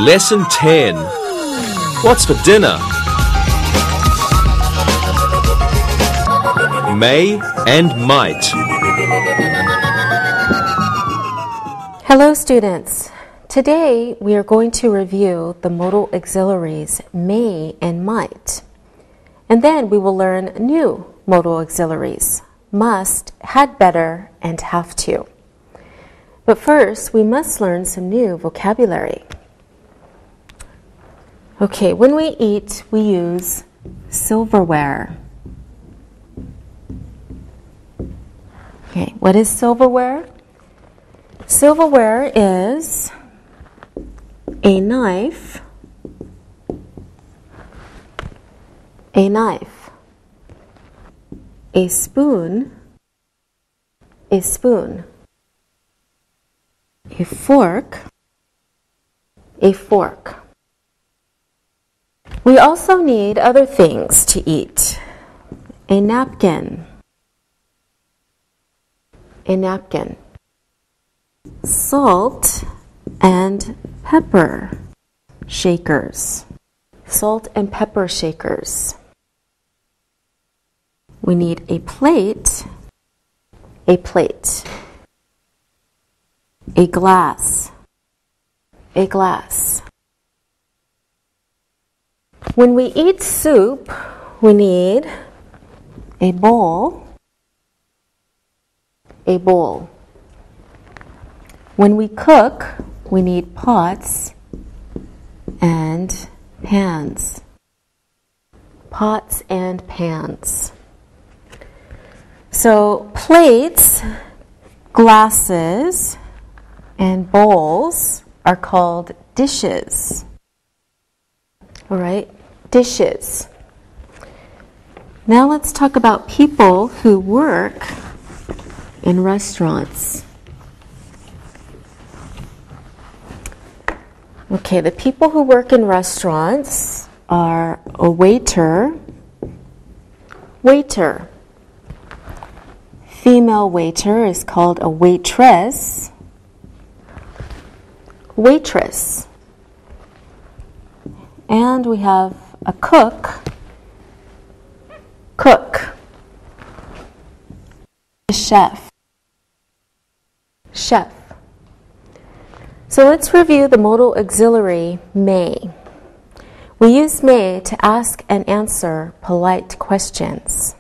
Lesson 10. What's for dinner? May and might. Hello students. Today we are going to review the modal auxiliaries may and might. And then we will learn new modal auxiliaries, must, had better, and have to. But first we must learn some new vocabulary. Okay, when we eat we use silverware. Okay, what is silverware? Silverware is a knife, a spoon, a fork, a fork. We also need other things to eat. A napkin, salt and pepper shakers, We need a plate, a glass, When we eat soup, we need a bowl, When we cook, we need pots and pans. So plates, glasses, and bowls are called dishes. All right, dishes. Now let's talk about people who work in restaurants. Okay, the people who work in restaurants are a waiter. Female waiter is called a waitress. And we have a cook. A chef. So let's review the modal auxiliary may. We use may to ask and answer polite questions.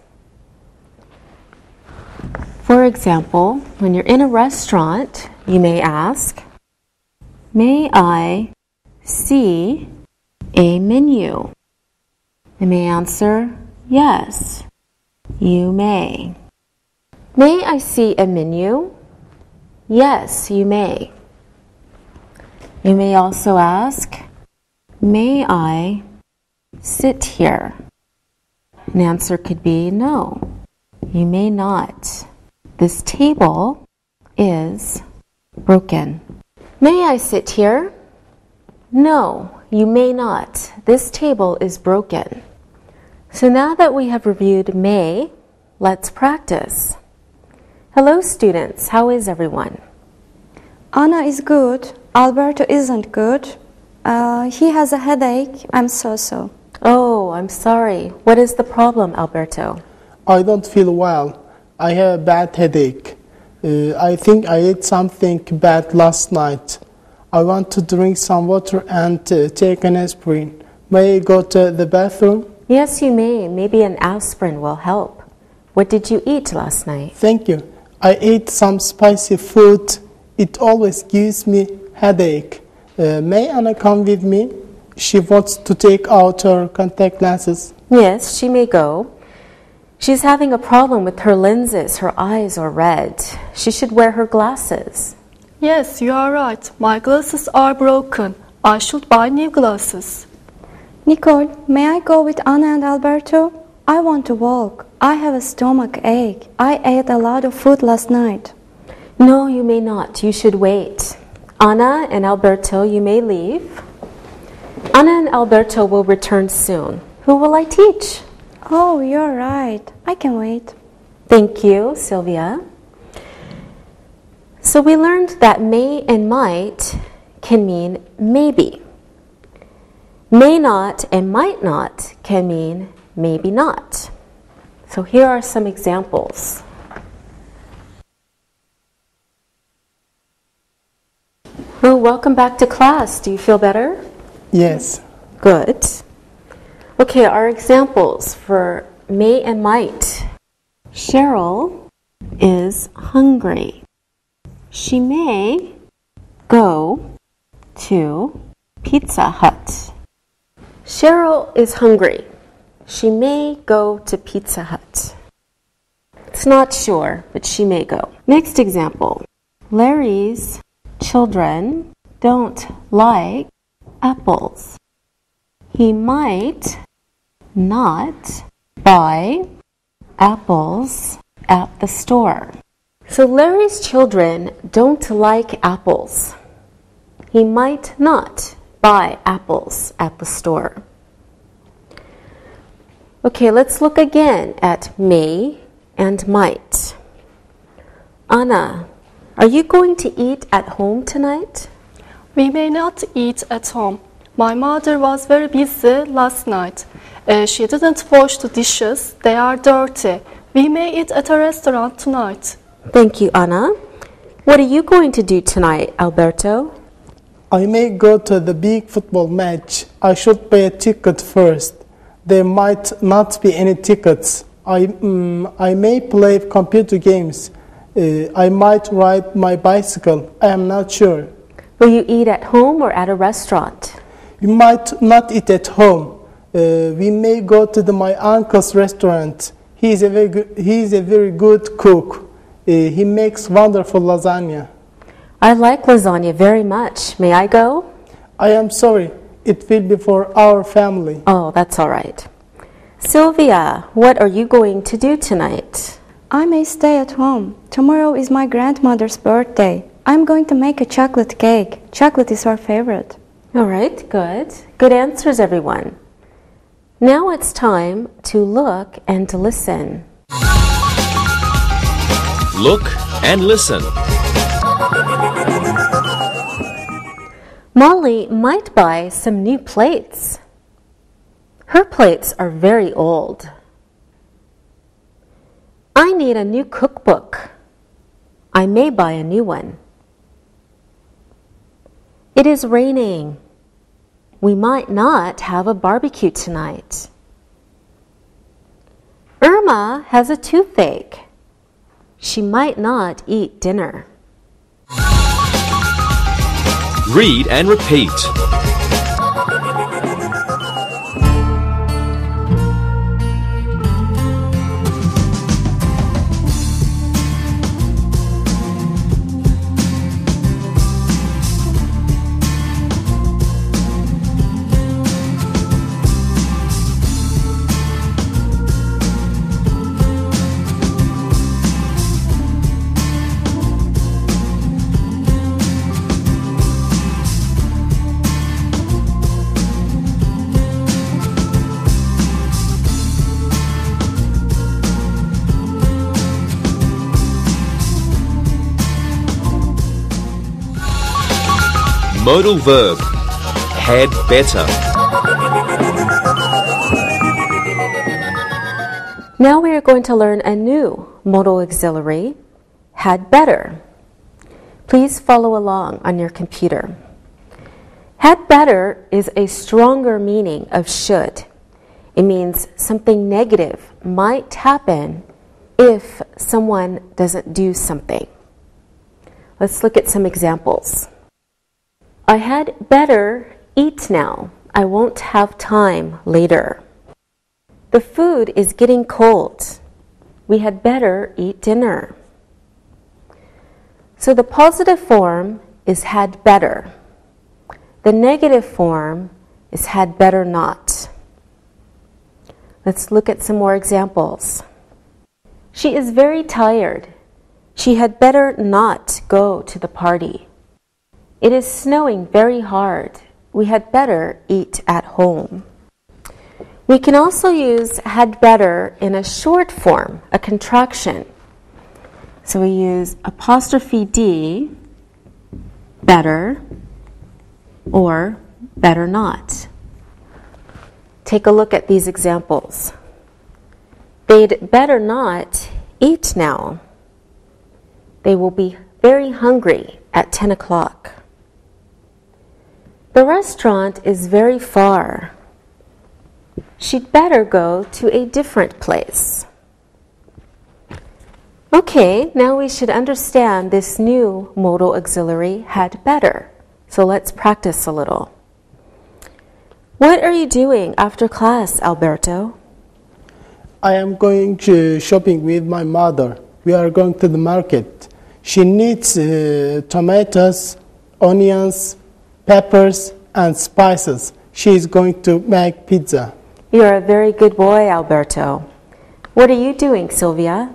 For example, when you're in a restaurant, you may ask, "May I see a menu?" You may answer, "Yes, you may." "May I see a menu?" "Yes, you may." You may also ask, "May I sit here?" An answer could be, "No, you may not. This table is broken." "May I sit here?" "No, you may not. This table is broken." So now that we have reviewed may, let's practice. Hello students, how is everyone? Anna is good. Alberto isn't good. He has a headache. I'm so. Oh, I'm sorry. What is the problem, Alberto? I don't feel well. I have a bad headache. I think I ate something bad last night. I want to drink some water and take an aspirin. May I go to the bathroom? Yes, you may. Maybe an aspirin will help. What did you eat last night? Thank you. I ate some spicy food. It always gives me headache. May Anna come with me? She wants to take out her contact lenses. Yes, she may go. She's having a problem with her lenses. Her eyes are red. She should wear her glasses. Yes, you are right. My glasses are broken. I should buy new glasses. Nicole, may I go with Anna and Alberto? I want to walk. I have a stomach ache. I ate a lot of food last night. No, you may not. You should wait. Anna and Alberto, you may leave. Anna and Alberto will return soon. Who will I teach? Oh, you're right. I can wait. Thank you, Sylvia. So we learned that may and might can mean maybe. May not and might not can mean maybe not. So here are some examples. Oh, welcome back to class. Do you feel better? Yes. Good. Okay, our examples for may and might. Cheryl is hungry. She may go to Pizza Hut. Cheryl is hungry. She may go to Pizza Hut. It's not sure, but she may go. Next example. Larry's children don't like apples. He might not buy apples at the store. So Larry's children don't like apples. He might not buy apples at the store. Okay, let's look again at may and might. Anna, are you going to eat at home tonight? We may not eat at home. My mother was very busy last night. She didn't wash the dishes. They are dirty. We may eat at a restaurant tonight. Thank you, Anna. What are you going to do tonight, Alberto? I may go to the big football match. I should pay a ticket first. There might not be any tickets. I may play computer games. I might ride my bicycle. I am not sure. Will you eat at home or at a restaurant? We might not eat at home. We may go to my uncle's restaurant. He is a very good cook. He makes wonderful lasagna. I like lasagna very much. May I go? I am sorry. It will be for our family. Oh, that's all right. Sylvia, what are you going to do tonight? I may stay at home. Tomorrow is my grandmother's birthday. I'm going to make a chocolate cake. Chocolate is her favorite. All right, good. Good answers, everyone. Now it's time to look and to listen. Look and listen. Molly might buy some new plates. Her plates are very old. I need a new cookbook. I may buy a new one. It is raining. We might not have a barbecue tonight. Irma has a toothache. She might not eat dinner. Read and repeat. Modal verb. Had better. Now we are going to learn a new modal auxiliary, had better. Please follow along on your computer. Had better is a stronger meaning of should. It means something negative might happen if someone doesn't do something. Let's look at some examples. I had better eat now. I won't have time later. The food is getting cold. We had better eat dinner. So the positive form is had better. The negative form is had better not. Let's look at some more examples. She is very tired. She had better not go to the party. It is snowing very hard. We had better eat at home. We can also use had better in a short form, a contraction. So we use apostrophe D, better, or better not. take a look at these examples. They'd better not eat now. They will be very hungry at 10 o'clock. The restaurant is very far. She'd better go to a different place. Okay, now we should understand this new modal auxiliary had better. So let's practice a little. What are you doing after class, Alberto? I am going shopping with my mother. We are going to the market. She needs tomatoes, onions, peppers, and spices. She is going to make pizza. You're a very good boy, Alberto. What are you doing, Sylvia?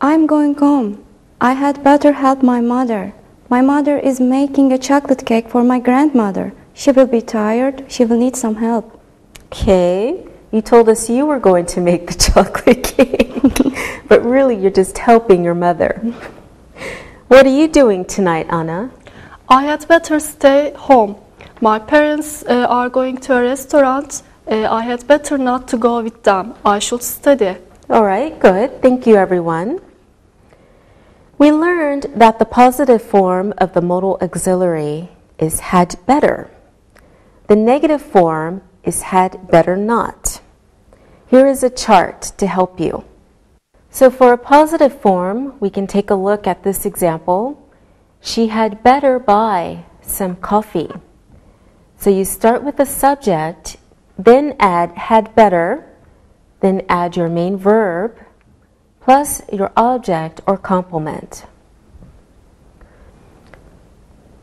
I'm going home. I had better help my mother. My mother is making a chocolate cake for my grandmother. She will be tired. She will need some help. Okay, you told us you were going to make the chocolate cake, but really you're just helping your mother. What are you doing tonight, Anna? I had better stay home. My parents are going to a restaurant. I had better not to go with them. I should study. All right, good. Thank you, everyone. We learned that the positive form of the modal auxiliary is had better. The negative form is had better not. Here is a chart to help you. So for a positive form, we can take a look at this example. She had better buy some coffee. So you start with the subject, then add had better, then add your main verb, plus your object or complement.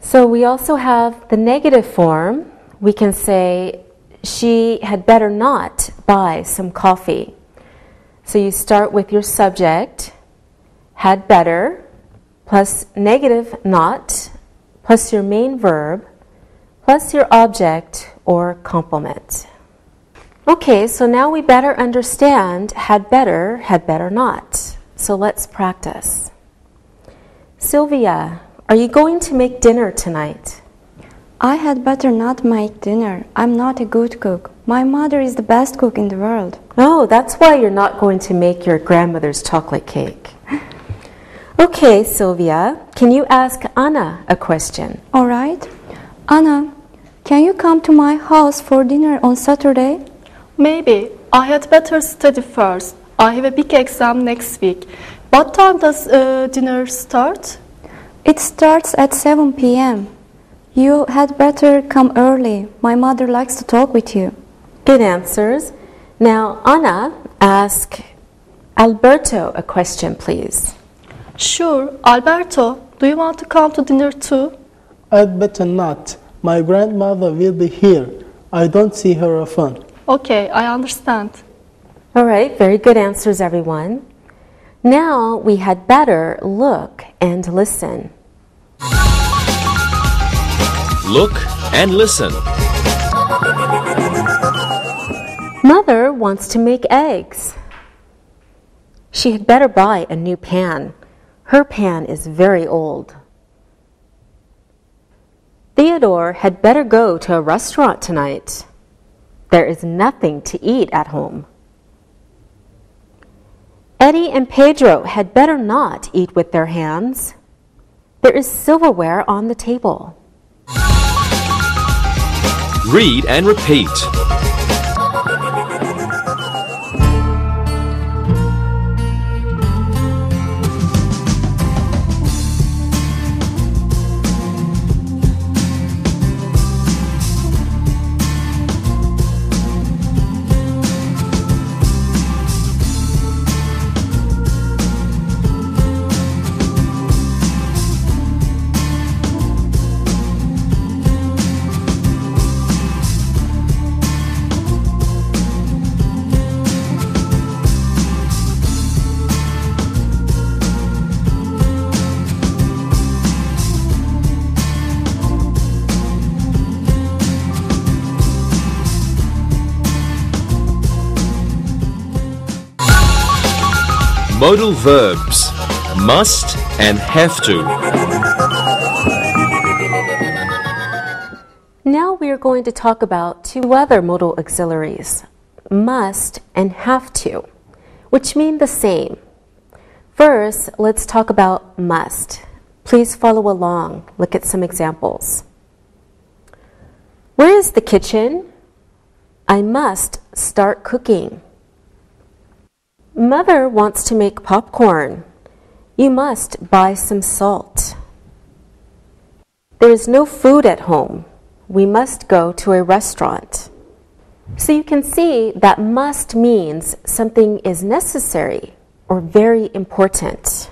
So we also have the negative form. We can say she had better not buy some coffee. So you start with your subject, had better, plus negative not, plus your main verb, plus your object or complement. Okay, so now we better understand had better not. So let's practice. Sylvia, are you going to make dinner tonight? I had better not make dinner. I'm not a good cook. My mother is the best cook in the world. Oh, that's why you're not going to make your grandmother's chocolate cake. Okay, Sylvia, can you ask Anna a question? All right. Anna, can you come to my house for dinner on Saturday? Maybe. I had better study first. I have a big exam next week. What time does dinner start? It starts at 7 p.m. You had better come early. My mother likes to talk with you. Good answers. Now, Anna, ask Alberto a question, please. Sure. Alberto, do you want to come to dinner too? I'd better not. My grandmother will be here. I don't see her often. Okay, I understand. All right, very good answers, everyone. Now we had better look and listen. Look and listen. Mother wants to make eggs. She had better buy a new pan. Her pan is very old. Theodore had better go to a restaurant tonight. There is nothing to eat at home. Eddie and Pedro had better not eat with their hands. There is silverware on the table. Read and repeat. Modal verbs, must and have to. Now we are going to talk about two other modal auxiliaries, must and have to, which mean the same. First, let's talk about must. Please follow along. Look at some examples. Where is the kitchen? I must start cooking. Mother wants to make popcorn. You must buy some salt. There is no food at home. We must go to a restaurant. So you can see that must means something is necessary or very important.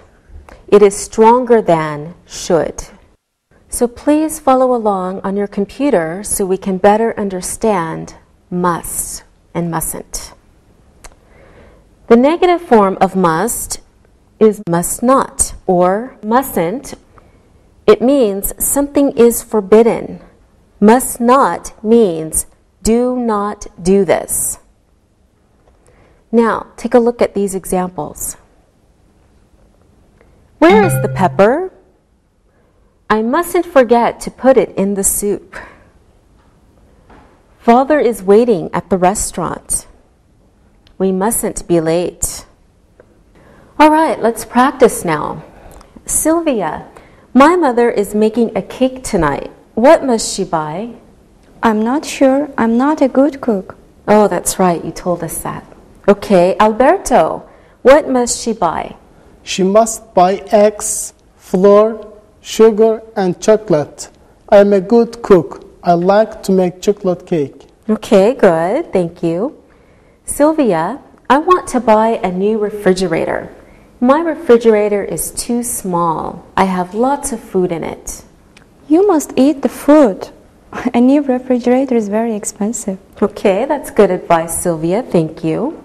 It is stronger than should. So please follow along on your computer so we can better understand must and mustn't. The negative form of must is must not or mustn't. It means something is forbidden. Must not means do not do this. Now, take a look at these examples. Where is the pepper? I mustn't forget to put it in the soup. Father is waiting at the restaurant. We mustn't be late. All right, let's practice now. Sylvia, my mother is making a cake tonight. What must she buy? I'm not sure. I'm not a good cook. Oh, that's right. You told us that. Okay, Alberto, what must she buy? She must buy eggs, flour, sugar, and chocolate. I'm a good cook. I like to make chocolate cake. Okay, good. Thank you. Sylvia, I want to buy a new refrigerator. My refrigerator is too small. I have lots of food in it. You must eat the food. A new refrigerator is very expensive. Okay, that's good advice, Sylvia. Thank you.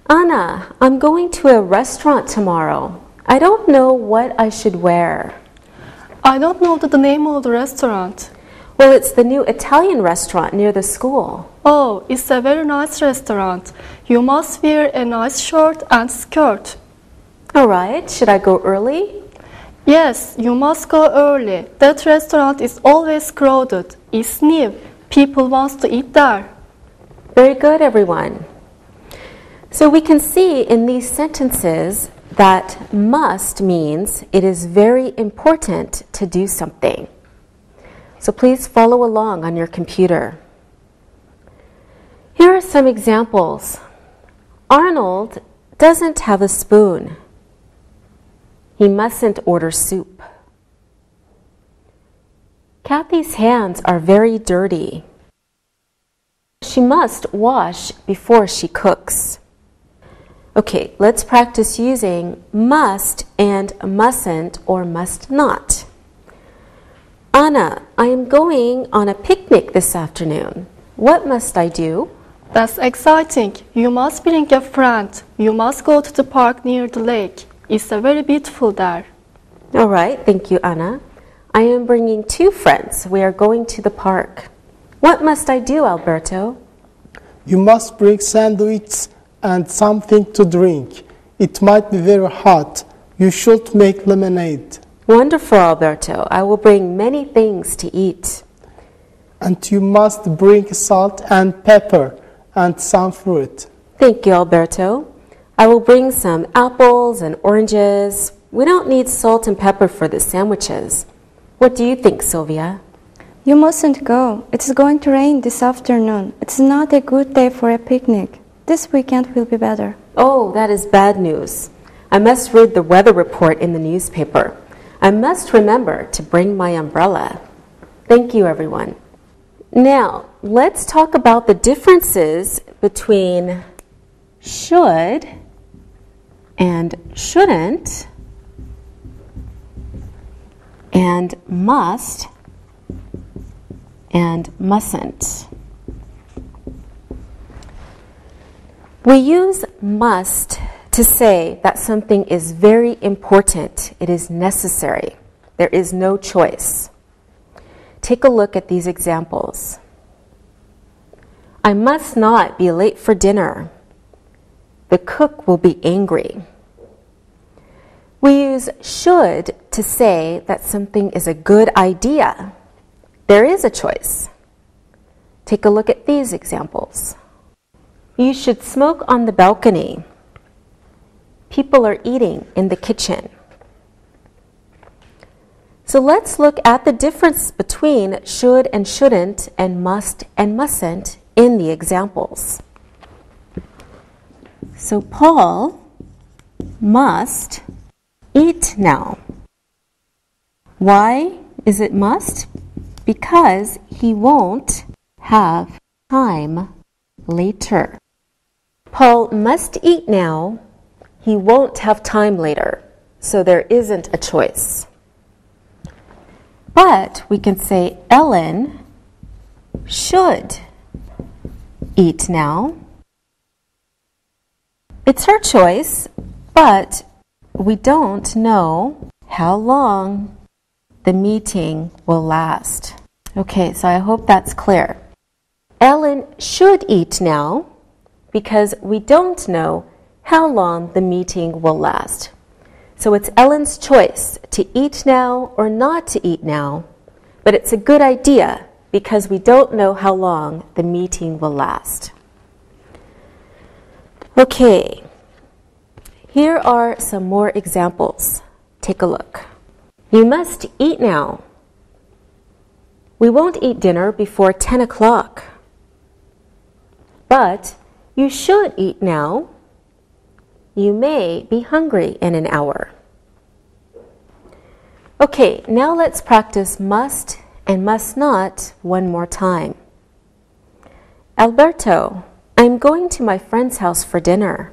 Anna, I'm going to a restaurant tomorrow. I don't know what I should wear. I don't know the name of the restaurant. Well, it's the new Italian restaurant near the school. Oh, it's a very nice restaurant. You must wear a nice shirt and skirt. All right, should I go early? Yes, you must go early. That restaurant is always crowded. It's new. People want to eat there. Very good, everyone. So we can see in these sentences that must means it is very important to do something. So please follow along on your computer. Here are some examples. Arnold doesn't have a spoon. He mustn't order soup. Kathy's hands are very dirty. She must wash before she cooks. Okay, let's practice using must and mustn't or must not. Anna, I am going on a picnic this afternoon. What must I do? That's exciting. You must bring a friend. You must go to the park near the lake. It's very beautiful there. All right, thank you, Anna. I am bringing 2 friends. We are going to the park. What must I do, Alberto? You must bring sandwiches and something to drink. It might be very hot. You should make lemonade. Wonderful, Alberto. I will bring many things to eat. And you must bring salt and pepper and some fruit. Thank you, Alberto. I will bring some apples and oranges. We don't need salt and pepper for the sandwiches. What do you think, Sylvia? You mustn't go. It's going to rain this afternoon. It's not a good day for a picnic. This weekend will be better. Oh, that is bad news. I must read the weather report in the newspaper. I must remember to bring my umbrella. Thank you, everyone. Now, let's talk about the differences between should and shouldn't and must and mustn't. We use must to say that something is very important. It is necessary. There is no choice. Take a look at these examples. I must not be late for dinner. The cook will be angry. We use should to say that something is a good idea. There is a choice. Take a look at these examples. You should smoke on the balcony. People are eating in the kitchen. So let's look at the difference between should and shouldn't and must and mustn't in the examples. So Paul must eat now. Why is it must? Because he won't have time later. Paul must eat now. He won't have time later. So there isn't a choice. But we can say Ellen should eat now. It's her choice, but we don't know how long the meeting will last. Okay, so I hope that's clear. Ellen should eat now because we don't know how long the meeting will last. So it's Ellen's choice to eat now or not to eat now, but it's a good idea because we don't know how long the meeting will last. Okay, here are some more examples. Take a look. You must eat now. We won't eat dinner before 10 o'clock. But you should eat now. You may be hungry in an hour. Okay, now let's practice must and must not one more time. Alberto, I'm going to my friend's house for dinner.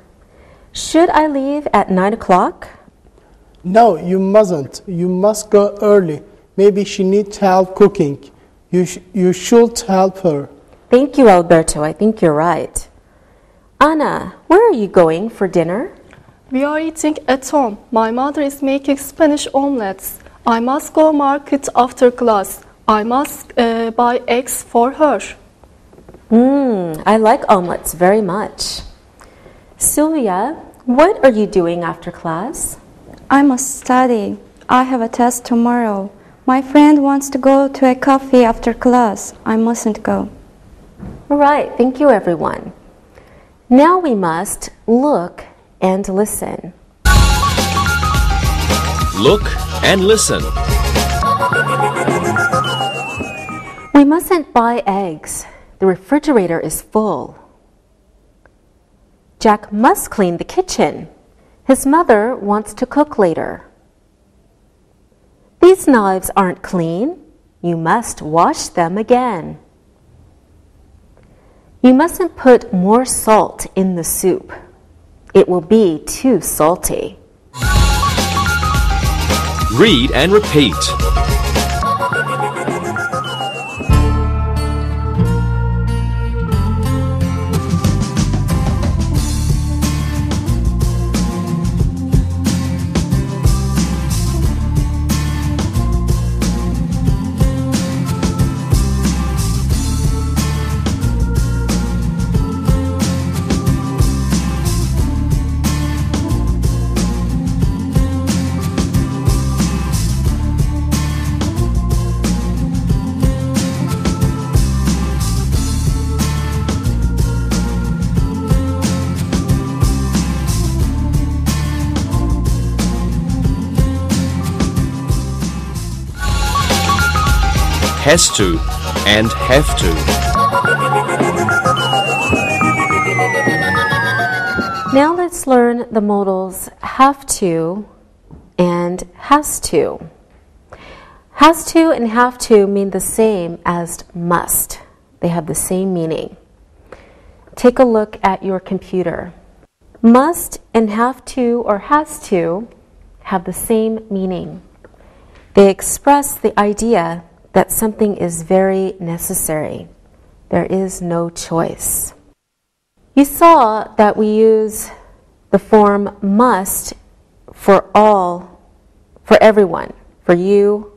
Should I leave at 9 o'clock? No, you mustn't. You must go early. Maybe she needs help cooking. You should help her. Thank you, Alberto. I think you're right. Anna, where are you going for dinner? We are eating at home. My mother is making Spanish omelets. I must go market after class. I must buy eggs for her. I like omelets very much. Sylvia, what are you doing after class? I must study. I have a test tomorrow. My friend wants to go to a cafe after class. I mustn't go. All right, thank you, everyone. Now we must look and listen. Look and listen. We mustn't buy eggs. The refrigerator is full. Jack must clean the kitchen. His mother wants to cook later. These knives aren't clean. You must wash them again. You mustn't put more salt in the soup. It will be too salty. Read and repeat. Has to and have to. Now let's learn the modals have to and has to. Has to and have to mean the same as must. They have the same meaning. Take a look at your computer. Must and have to or has to have the same meaning. They express the idea that something is very necessary. There is no choice. You saw that we use the form must for all, for everyone, for you,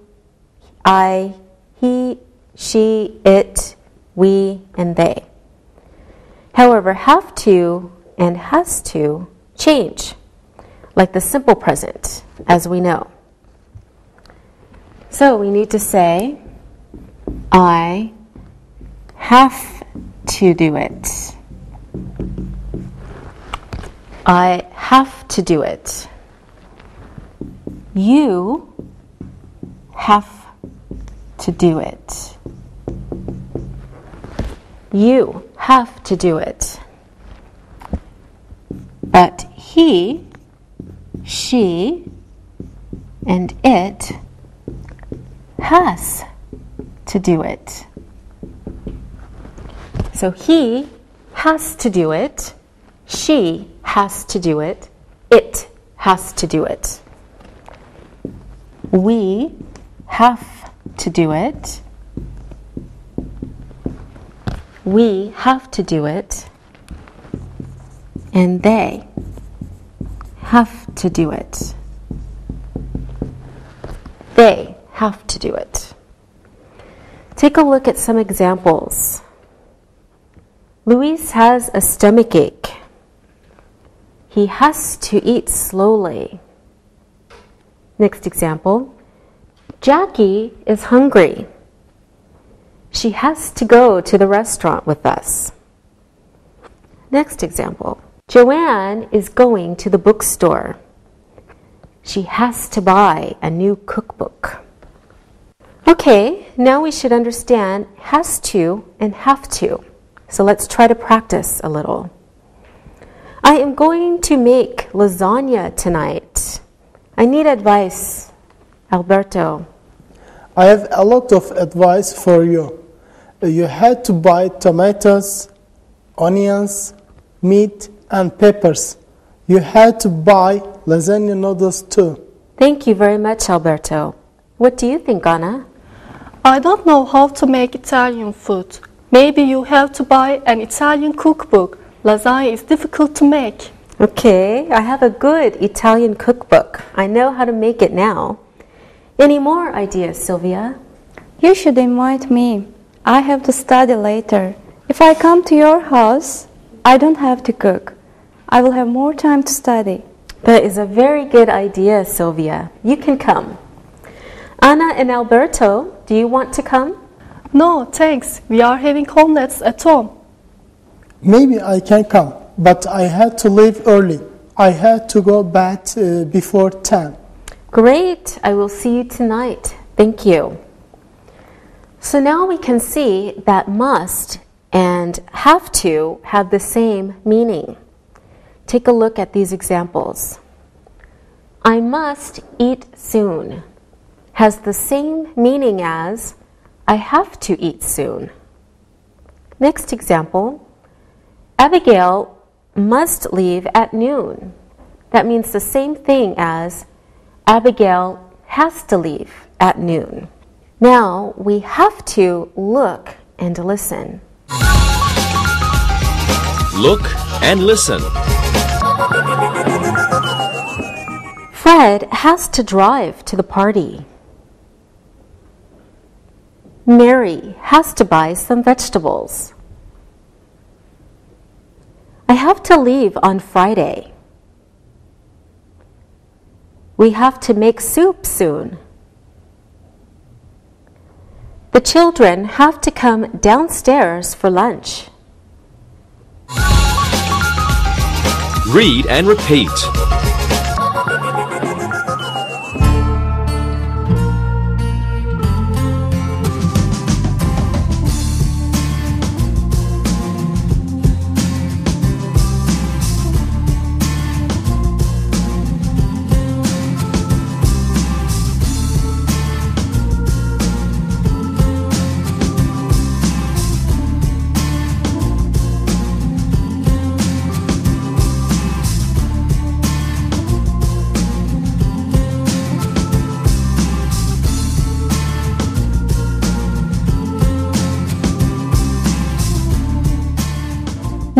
I, he, she, it, we, and they. However, have to and has to change, like the simple present, as we know. So we need to say, I have to do it. I have to do it. You have to do it. You have to do it. But he, she, and it has to do it. So he has to do it, she has to do it, it has to do it. We have to do it. We have to do it. And they have to do it. They have to do it. Take a look at some examples. Luis has a stomach ache. He has to eat slowly. Next example. Jackie is hungry. She has to go to the restaurant with us. Next example. Joanne is going to the bookstore. She has to buy a new cookbook. Okay, now we should understand has to and have to. So let's try to practice a little. I am going to make lasagna tonight. I need advice, Alberto. I have a lot of advice for you. You had to buy tomatoes, onions, meat, and peppers. You had to buy lasagna noodles too. Thank you very much, Alberto. What do you think, Anna? I don't know how to make Italian food. Maybe you have to buy an Italian cookbook. Lasagna is difficult to make. Okay, I have a good Italian cookbook. I know how to make it now. Any more ideas, Sylvia? You should invite me. I have to study later. If I come to your house, I don't have to cook. I will have more time to study. That is a very good idea, Sylvia. You can come. Anna and Alberto, do you want to come? No, thanks. We are having omelets at home. Maybe I can come, but I had to leave early. I had to go back before 10. Great. I will see you tonight. Thank you. So now we can see that must and have to have the same meaning. Take a look at these examples. I must eat soon has the same meaning as I have to eat soon. Next example, Abigail must leave at noon. That means the same thing as Abigail has to leave at noon. Now we have to look and listen. Look and listen. Fred has to drive to the party. Mary has to buy some vegetables. I have to leave on Friday. We have to make soup soon. The children have to come downstairs for lunch. Read and repeat.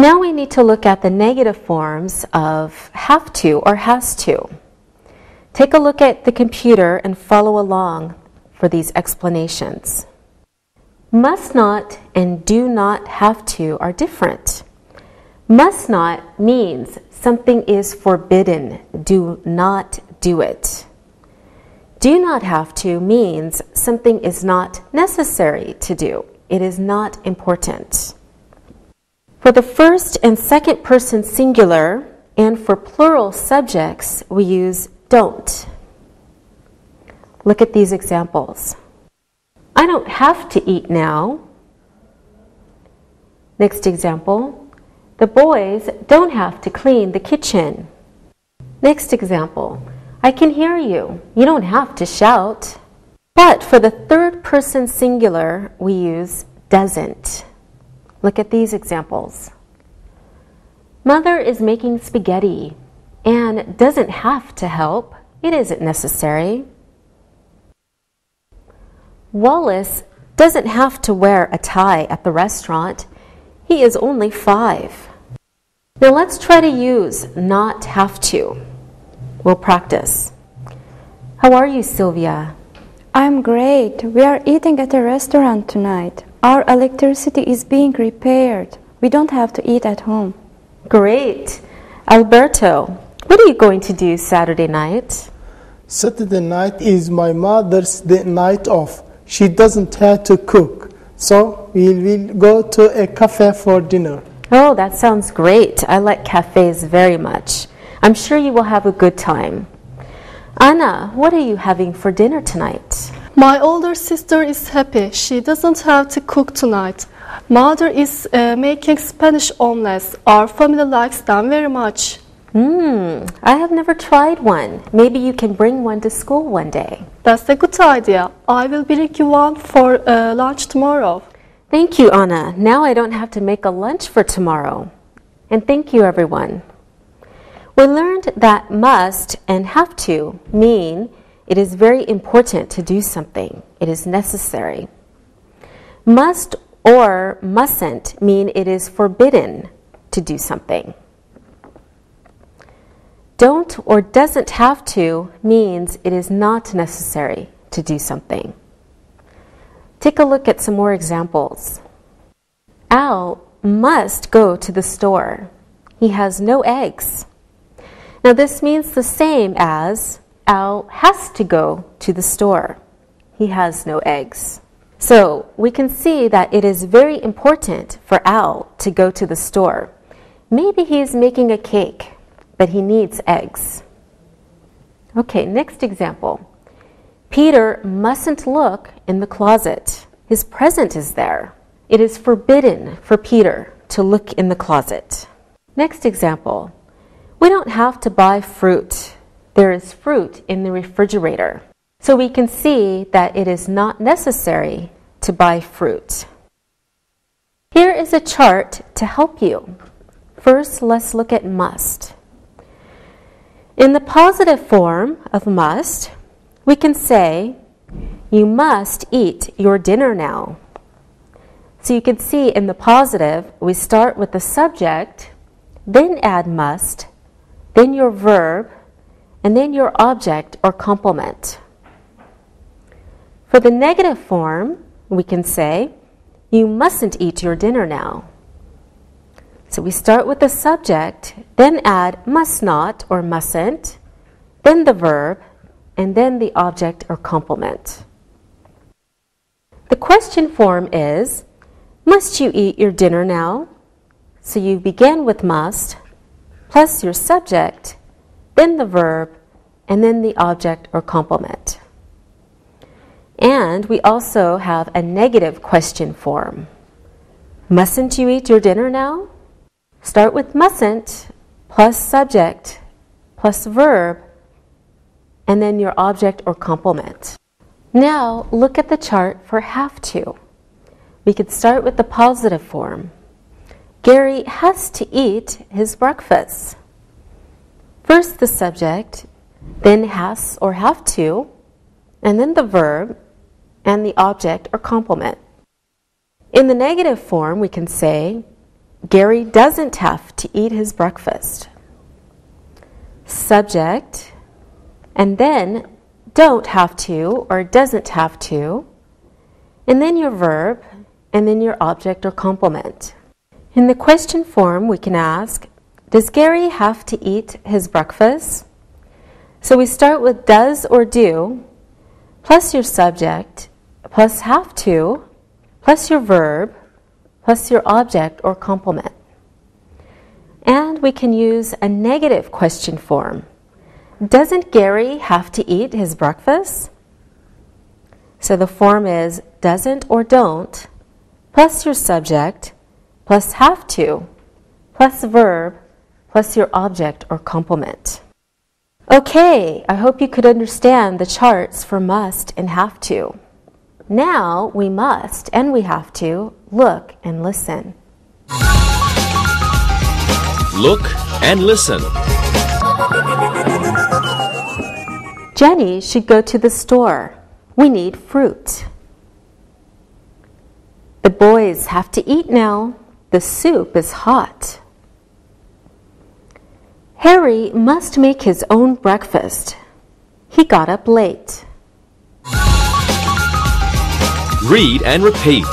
Now we need to look at the negative forms of have to or has to. Take a look at the computer and follow along for these explanations. Must not and do not have to are different. Must not means something is forbidden, do not do it. Do not have to means something is not necessary to do. It is not important. For the first and second person singular and for plural subjects, we use don't. Look at these examples. I don't have to eat now. Next example, the boys don't have to clean the kitchen. Next example, I can hear you. You don't have to shout. But for the third person singular, we use doesn't. Look at these examples. Mother is making spaghetti. Anne doesn't have to help. It isn't necessary. Wallace doesn't have to wear a tie at the restaurant. He is only 5. Now let's try to use not have to. We'll practice. How are you, Sylvia? I'm great. We are eating at a restaurant tonight. Our electricity is being repaired. We don't have to eat at home. Great. Alberto, what are you going to do Saturday night? Saturday night is my mother's night off. She doesn't have to cook, so we will go to a cafe for dinner. Oh, that sounds great. I like cafes very much. I'm sure you will have a good time. Anna, what are you having for dinner tonight? My older sister is happy. She doesn't have to cook tonight. Mother is making Spanish omelets. Our family likes them very much. I have never tried one. Maybe you can bring one to school one day. That's a good idea. I will bring you one for lunch tomorrow. Thank you, Anna. Now I don't have to make a lunch for tomorrow. And thank you, everyone. We learned that must and have to mean it is very important to do something. It is necessary. Must or mustn't mean it is forbidden to do something. Don't or doesn't have to means it is not necessary to do something. Take a look at some more examples. Al must go to the store. He has no eggs. Now this means the same as Al has to go to the store. He has no eggs. So we can see that it is very important for Al to go to the store. Maybe he is making a cake, but he needs eggs. Okay, next example. Peter mustn't look in the closet. His present is there. It is forbidden for Peter to look in the closet. Next example. We don't have to buy fruit. There is fruit in the refrigerator. So we can see that it is not necessary to buy fruit. Here is a chart to help you. First, let's look at must. In the positive form of must, we can say, you must eat your dinner now. So you can see in the positive, we start with the subject, then add must, then your verb, and then your object or complement. For the negative form, we can say, you mustn't eat your dinner now. So we start with the subject, then add must not or mustn't, then the verb, and then the object or complement. The question form is, must you eat your dinner now? So you begin with must, plus your subject, then the verb, and then the object or complement. And we also have a negative question form. Mustn't you eat your dinner now? Start with mustn't, plus subject, plus verb, and then your object or complement. Now look at the chart for have to. We could start with the positive form. Gary has to eat his breakfast. First the subject, then has or have to, and then the verb, and the object or complement. In the negative form, we can say, Gary doesn't have to eat his breakfast. Subject, and then don't have to or doesn't have to, and then your verb, and then your object or complement. In the question form, we can ask, does Gary have to eat his breakfast? So we start with does or do, plus your subject, plus have to, plus your verb plus your object or complement. And we can use a negative question form. Doesn't Gary have to eat his breakfast? So the form is doesn't or don't plus your subject plus have to plus verb plus your object or complement. Okay, I hope you could understand the charts for must and have to. Now we must and we have to look and listen. Look and listen. Jenny should go to the store. We need fruit. The boys have to eat now. The soup is hot. Harry must make his own breakfast. He got up late. Read and repeat.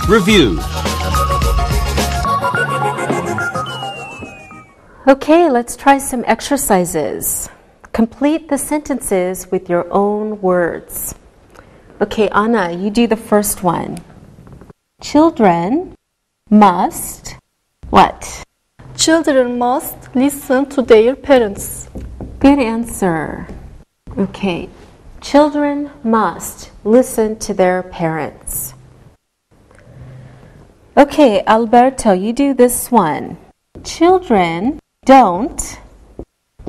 Review. Okay, let's try some exercises. Complete the sentences with your own words. Okay, Anna, you do the first one. Children must what? Children must listen to their parents. Good answer. Okay, children must listen to their parents. Okay, Alberto, you do this one. Children don't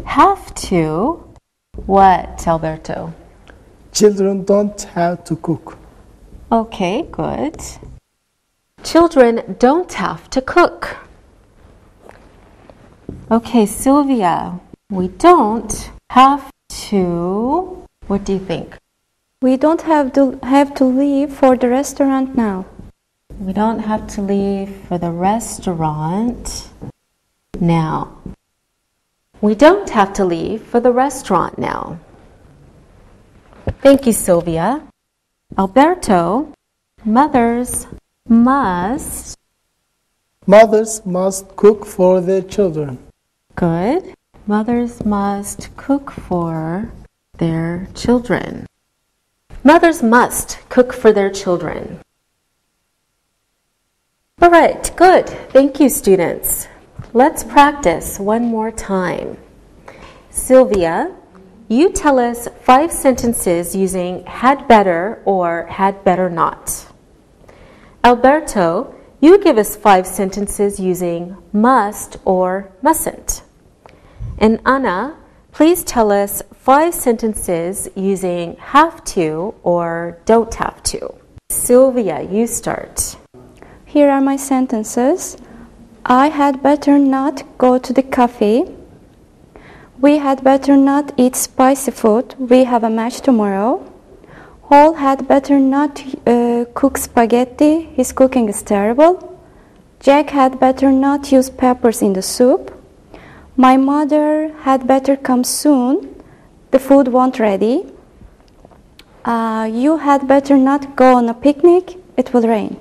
have to what, Alberto? Children don't have to cook. Okay, good. Children don't have to cook. Okay, Sylvia, we don't have to, what do you think? We don't have to leave for the restaurant now. We don't have to leave for the restaurant now. We don't have to leave for the restaurant now. Thank you, Sylvia. Alberto, mothers must cook for their children. Good. Mothers must cook for their children. Mothers must cook for their children. All right, good. Thank you, students. Let's practice one more time. Sylvia, you tell us 5 sentences using had better or had better not. Alberto, you give us 5 sentences using must or mustn't. And Anna, please tell us 5 sentences using have to or don't have to. Sylvia, you start. Here are my sentences. I had better not go to the cafe. We had better not eat spicy food. We have a match tomorrow. Paul had better not cook spaghetti. His cooking is terrible. Jack had better not use peppers in the soup. My mother had better come soon. The food won't ready. You had better not go on a picnic. It will rain.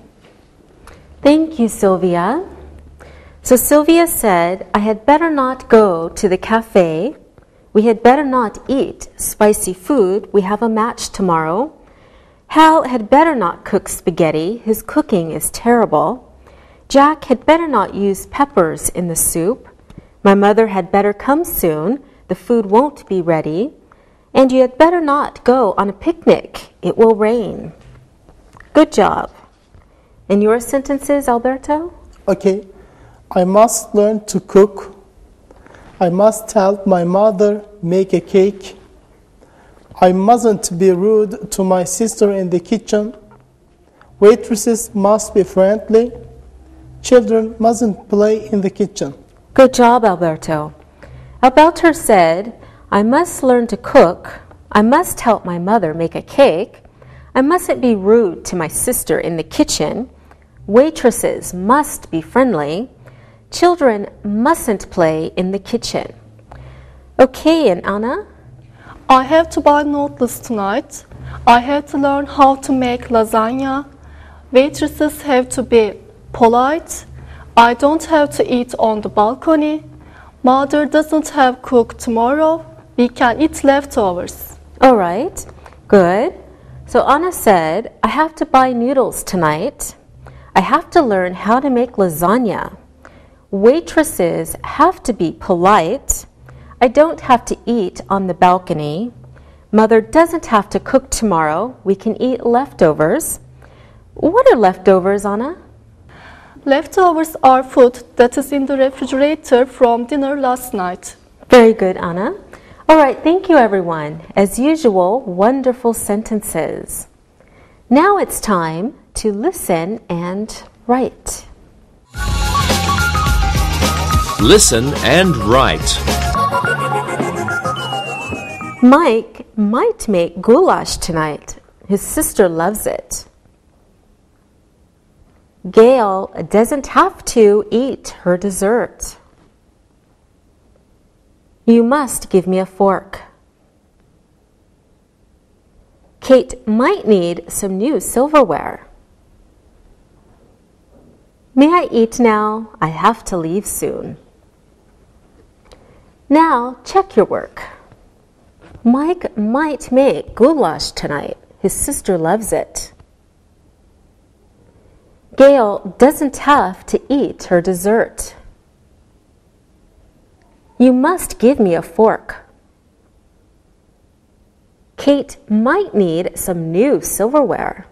Thank you, Sylvia. So Sylvia said, I had better not go to the cafe. We had better not eat spicy food. We have a match tomorrow. Hal had better not cook spaghetti. His cooking is terrible. Jack had better not use peppers in the soup. My mother had better come soon. The food won't be ready. And you had better not go on a picnic. It will rain. Good job. And your sentences, Alberto? Okay. I must learn to cook. I must help my mother make a cake. I mustn't be rude to my sister in the kitchen. Waitresses must be friendly. Children mustn't play in the kitchen. Good job, Alberto. Alberto said, I must learn to cook. I must help my mother make a cake. I mustn't be rude to my sister in the kitchen. Waitresses must be friendly. Children mustn't play in the kitchen. Okay, and Anna? I have to buy noodles tonight. I have to learn how to make lasagna. Waitresses have to be polite. I don't have to eat on the balcony. Mother doesn't have cook tomorrow. We can eat leftovers. All right, good. So Anna said, I have to buy noodles tonight. I have to learn how to make lasagna. Waitresses have to be polite. I don't have to eat on the balcony. Mother doesn't have to cook tomorrow. We can eat leftovers. What are leftovers, Anna? Leftovers are food that is in the refrigerator from dinner last night. Very good, Anna. All right, thank you, everyone. As usual, wonderful sentences. Now it's time to listen and write. Listen and write. Mike might make goulash tonight. His sister loves it. Gail doesn't have to eat her dessert. You must give me a fork. Kate might need some new silverware. May I eat now? I have to leave soon. Now check your work. Mike might make goulash tonight. His sister loves it. Gail doesn't have to eat her dessert. You must give me a fork. Kate might need some new silverware.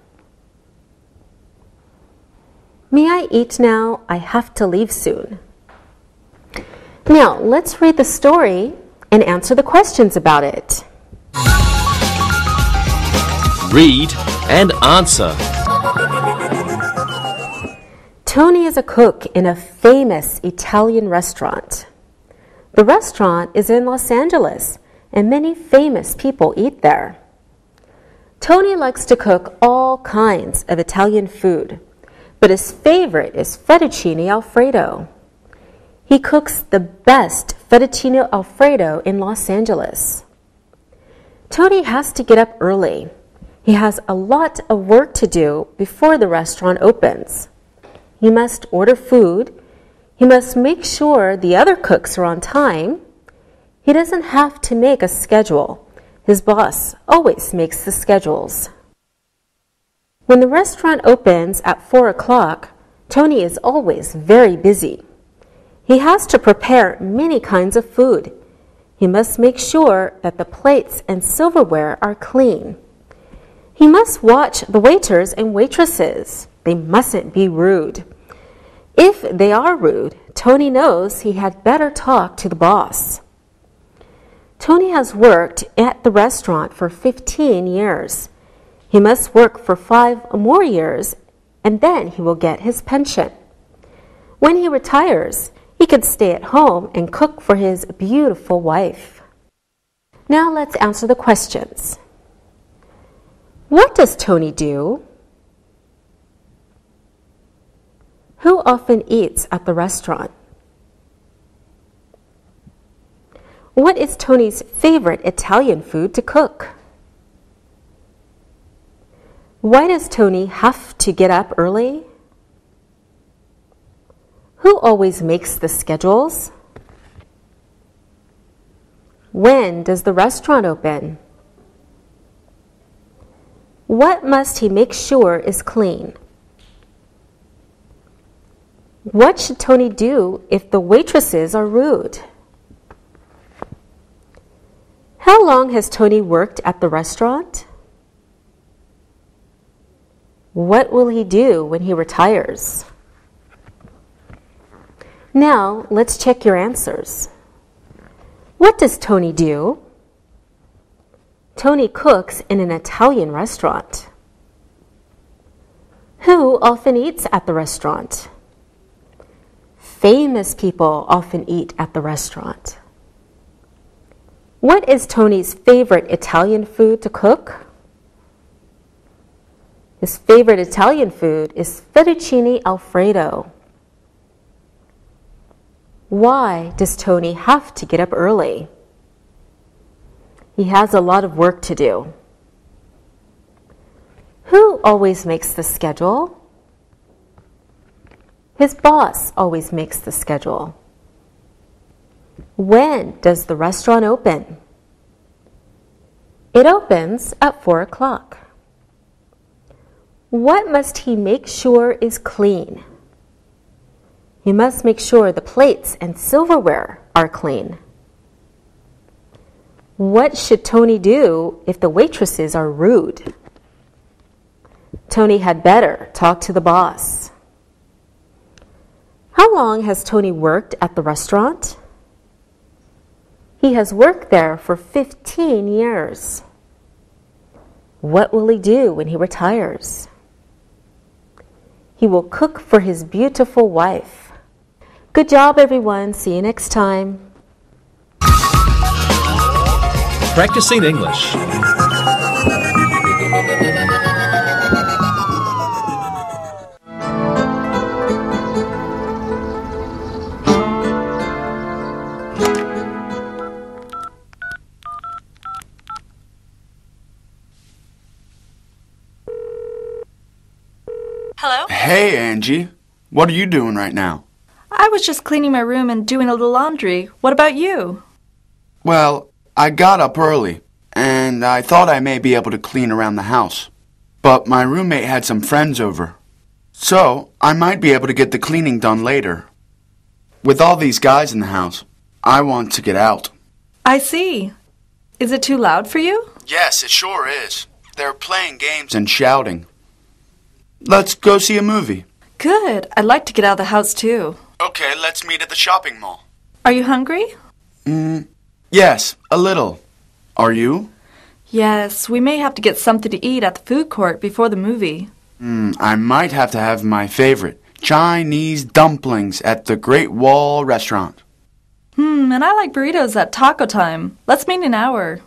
May I eat now? I have to leave soon. Now, let's read the story and answer the questions about it. Read and answer. Tony is a cook in a famous Italian restaurant. The restaurant is in Los Angeles, and many famous people eat there. Tony likes to cook all kinds of Italian food, but his favorite is fettuccine alfredo. He cooks the best fettuccine alfredo in Los Angeles. Tony has to get up early. He has a lot of work to do before the restaurant opens. He must order food. He must make sure the other cooks are on time. He doesn't have to make a schedule. His boss always makes the schedules. When the restaurant opens at 4 o'clock, Tony is always very busy. He has to prepare many kinds of food. He must make sure that the plates and silverware are clean. He must watch the waiters and waitresses. They mustn't be rude. If they are rude, Tony knows he had better talk to the boss. Tony has worked at the restaurant for 15 years. He must work for 5 more years, and then he will get his pension. When he retires, he could stay at home and cook for his beautiful wife. Now let's answer the questions. What does Tony do? Who often eats at the restaurant? What is Tony's favorite Italian food to cook? Why does Tony have to get up early? Who always makes the schedules? When does the restaurant open? What must he make sure is clean? What should Tony do if the waitresses are rude? How long has Tony worked at the restaurant? What will he do when he retires? Now, let's check your answers. What does Tony do? Tony cooks in an Italian restaurant. Who often eats at the restaurant? Famous people often eat at the restaurant. What is Tony's favorite Italian food to cook? His favorite Italian food is fettuccine alfredo. Why does Tony have to get up early? He has a lot of work to do. Who always makes the schedule? His boss always makes the schedule. When does the restaurant open? It opens at 4 o'clock. What must he make sure is clean? He must make sure the plates and silverware are clean. What should Tony do if the waitresses are rude? Tony had better talk to the boss. How long has Tony worked at the restaurant? He has worked there for 15 years. What will he do when he retires? He will cook for his beautiful wife. Good job, everyone. See you next time. Practicing English. Hello? Hey, Angie. What are you doing right now? I was just cleaning my room and doing a little laundry. What about you? Well, I got up early, and I thought I may be able to clean around the house. But my roommate had some friends over. So, I might be able to get the cleaning done later. With all these guys in the house, I want to get out. I see. Is it too loud for you? Yes, it sure is. They're playing games and shouting. Let's go see a movie. Good. I'd like to get out of the house too. Okay, let's meet at the shopping mall. Are you hungry? Yes, a little. Are you? Yes, we may have to get something to eat at the food court before the movie. I might have to have my favorite, Chinese dumplings at the Great Wall Restaurant. And I like burritos at Taco Time. Let's meet in an hour.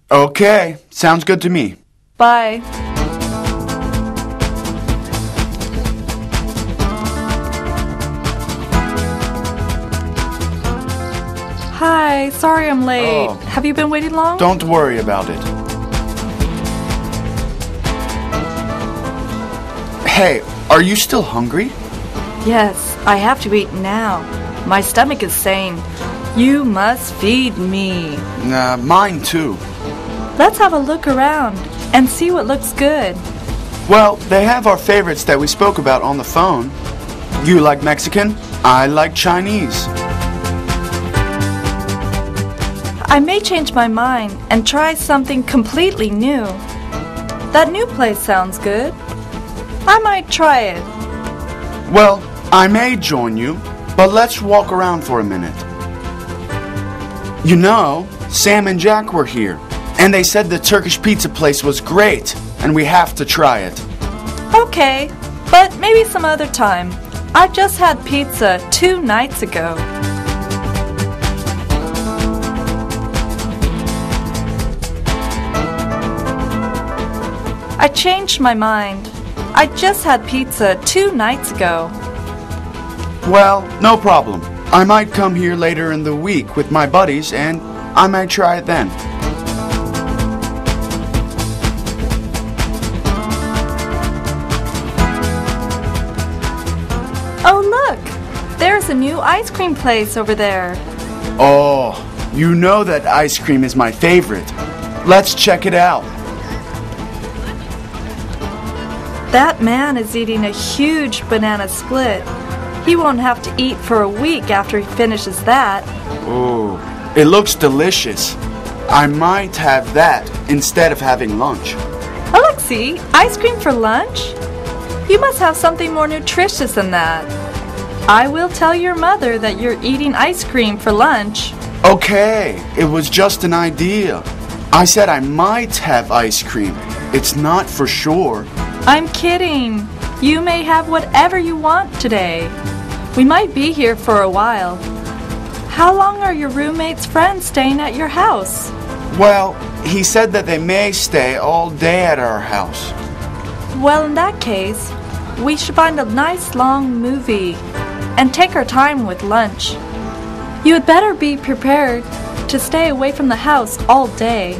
Okay, sounds good to me. Bye. Hi, sorry I'm late. Oh. Have you been waiting long? Don't worry about it. Hey, are you still hungry? Yes, I have to eat now. My stomach is saying, you must feed me. Mine too. Let's have a look around and see what looks good. Well, they have our favorites that we spoke about on the phone. You like Mexican? I like Chinese. I may change my mind and try something completely new. That new place sounds good. I might try it. Well, I may join you, but let's walk around for a minute. You know, Sam and Jack were here, and they said the Turkish pizza place was great, and we have to try it. Okay, but maybe some other time. I just had pizza 2 nights ago. I changed my mind. I just had pizza 2 nights ago. Well, no problem. I might come here later in the week with my buddies, and I might try it then. Oh, look! There's a new ice cream place over there. Oh, you know that ice cream is my favorite. Let's check it out. That man is eating a huge banana split. He won't have to eat for a week after he finishes that. Oh, it looks delicious. I might have that instead of having lunch. Alexei, ice cream for lunch? You must have something more nutritious than that. I will tell your mother that you're eating ice cream for lunch. Okay, it was just an idea. I said I might have ice cream. It's not for sure. I'm kidding. You may have whatever you want today. We might be here for a while. How long are your roommate's friends staying at your house? Well, he said that they may stay all day at our house. Well, in that case, we should find a nice long movie and take our time with lunch. You had better be prepared to stay away from the house all day.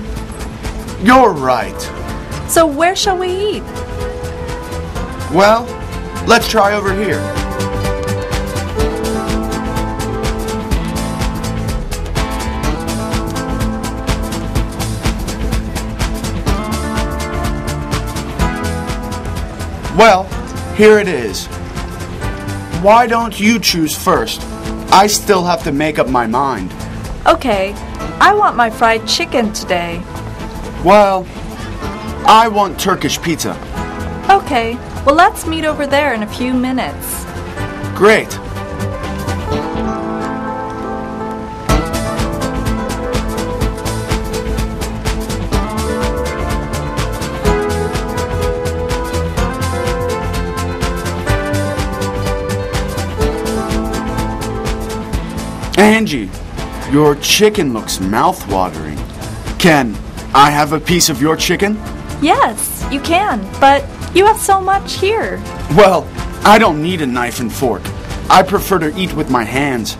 You're right. So where shall we eat? Well, let's try over here. Well, here it is. Why don't you choose first? I still have to make up my mind. Okay, I want my fried chicken today. Well, I want Turkish pizza. Okay, well let's meet over there in a few minutes. Great. Angie, your chicken looks mouth-watering. Can I have a piece of your chicken? Yes, you can, but you have so much here. Well, I don't need a knife and fork. I prefer to eat with my hands.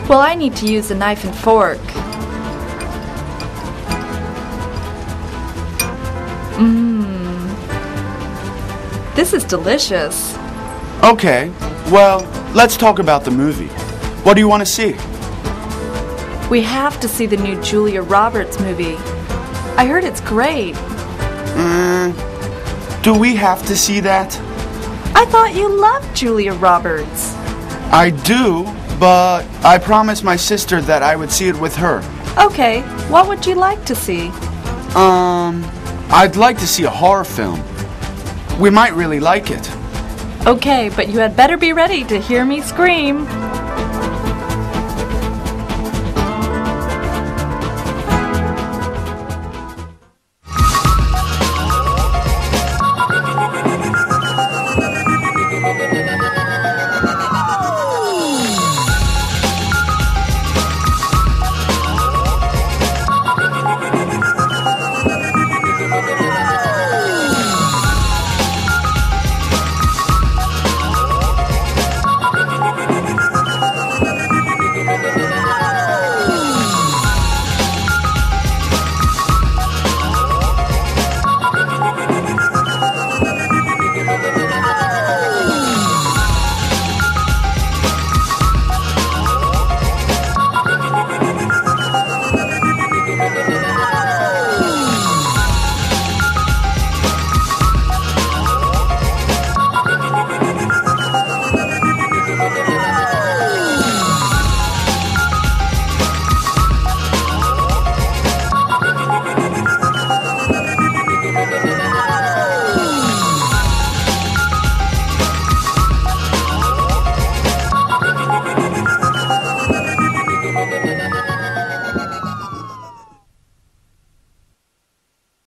Well, I need to use a knife and fork. This is delicious. Okay, well, let's talk about the movie. What do you want to see? We have to see the new Julia Roberts movie. I heard it's great. Do we have to see that? I thought you loved Julia Roberts. I do, but I promised my sister that I would see it with her. Okay, what would you like to see? I'd like to see a horror film. We might really like it. Okay, but you had better be ready to hear me scream.